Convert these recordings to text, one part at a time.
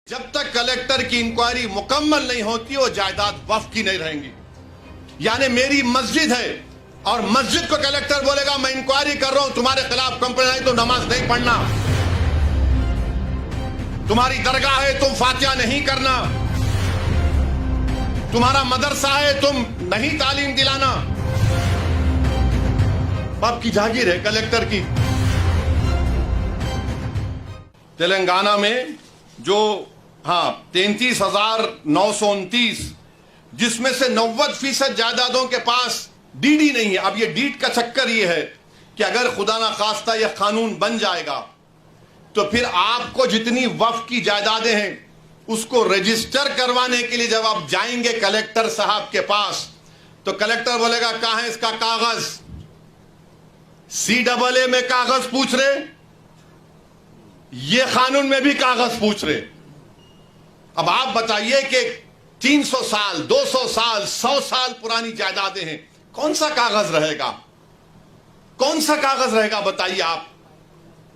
जब तक कलेक्टर की इंक्वायरी मुकम्मल नहीं होती वो जायदाद वक्फ की नहीं रहेंगी। यानी मेरी मस्जिद है और मस्जिद को कलेक्टर बोलेगा मैं इंक्वायरी कर रहा हूं, तुम्हारे खिलाफ कंप्लेंट आई तो नमाज नहीं पढ़ना, तुम्हारी दरगाह है तुम फातिहा नहीं करना, तुम्हारा मदरसा है तुम नहीं तालीम दिलाना। बाप की जागीर है कलेक्टर की। तेलंगाना में जो 33,929 जिसमें से 90% जायदादों के पास डीडी नहीं है। अब ये डीड का चक्कर ये है कि अगर खुदा ना खास्ता यह कानून बन जाएगा तो फिर आपको जितनी वक्फ की जायदादें हैं उसको रजिस्टर करवाने के लिए जब आप जाएंगे कलेक्टर साहब के पास तो कलेक्टर बोलेगा कहां है इसका कागज। CAA में कागज पूछ रहे, ये कानून में भी कागज पूछ रहे। अब आप बताइए कि 300 साल 200 साल 100 साल पुरानी जायदादें हैं, कौन सा कागज रहेगा, कौन सा कागज रहेगा बताइए आप।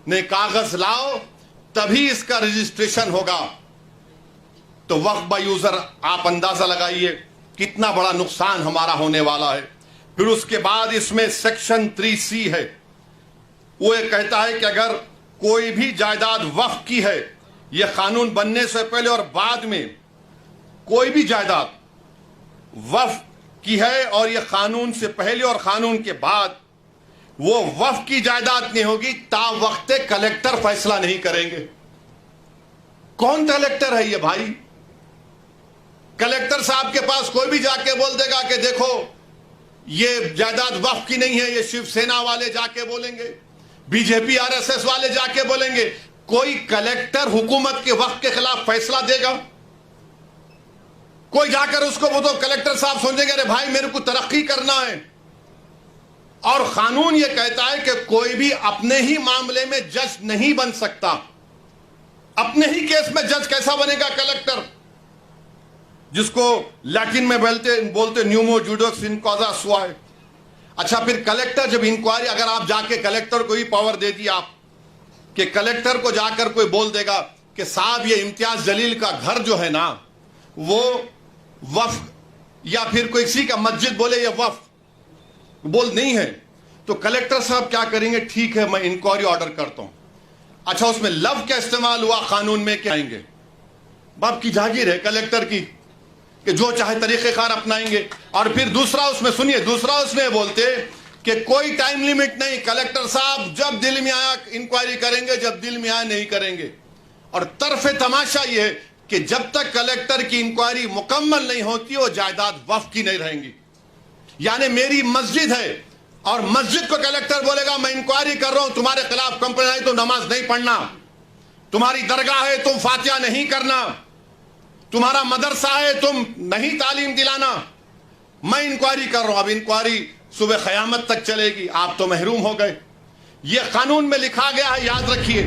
ने कागज लाओ तभी इसका रजिस्ट्रेशन होगा। तो वक्फ बाय यूजर आप अंदाजा लगाइए कितना बड़ा नुकसान हमारा होने वाला है। फिर उसके बाद इसमें सेक्शन 3C है, वो ये कहता है कि अगर कोई भी जायदाद वक्फ की है, यह कानून बनने से पहले और बाद में कोई भी जायदाद वक्फ की है और यह कानून से पहले और कानून के बाद वो वक्फ की जायदाद नहीं होगी ता वक्त कलेक्टर फैसला नहीं करेंगे। कौन कलेक्टर है ये भाई? कलेक्टर साहब के पास कोई भी जाके बोल देगा कि देखो ये जायदाद वक्फ की नहीं है, ये शिवसेना वाले जाके बोलेंगे, बीजेपी RSS वाले जाके बोलेंगे। कोई कलेक्टर हुकूमत के वक्फ के खिलाफ फैसला देगा? कोई जाकर उसको वो तो कलेक्टर साहब सोचेंगे अरे भाई मेरे को तरक्की करना है। और कानून ये कहता है कि कोई भी अपने ही मामले में जज नहीं बन सकता। अपने ही केस में जज कैसा बनेगा कलेक्टर, जिसको लैटिन में बोलते न्यूमो जूडोक्स इन कॉजा सुआए। अच्छा, फिर कलेक्टर जब इंक्वायरी, अगर आप जाके कलेक्टर को ही पावर दे दी आप कि कलेक्टर को जाकर कोई बोल देगा कि साहब ये इम्तियाज जलील का घर जो है ना वो वक्फ, या फिर कोई किसी का मस्जिद बोले ये वक्फ बोल नहीं है, तो कलेक्टर साहब क्या करेंगे? ठीक है मैं इंक्वायरी ऑर्डर करता हूं। अच्छा, उसमें लव का इस्तेमाल हुआ कानून में, क्या आएंगे? बाप की जागीर है कलेक्टर की कि जो चाहे तरीक़ेकार अपनाएंगे। और फिर दूसरा उसमें सुनिए, दूसरा उसमें बोलते कि कोई टाइम लिमिट नहीं, कलेक्टर साहब जब दिल में आया इंक्वायरी करेंगे, जब दिल में आया नहीं करेंगे। और तरफे तमाशा यह है कि जब तक कलेक्टर की इंक्वायरी मुकम्मल नहीं होती वो जायदाद वक्फ की नहीं रहेंगी। यानी मेरी मस्जिद है और मस्जिद को कलेक्टर बोलेगा मैं इंक्वायरी कर रहा हूं, तुम्हारे खिलाफ कंप्लेंट आई तो नमाज नहीं पढ़ना, तुम्हारी दरगाह है तुम फातिहा नहीं करना, तुम्हारा मदरसा है तुम नहीं तालीम दिलाना, मैं इंक्वायरी कर रहा हूं। अब इंक्वायरी सुबह क़यामत तक चलेगी, आप तो महरूम हो गए। यह कानून में लिखा गया है, याद रखिए।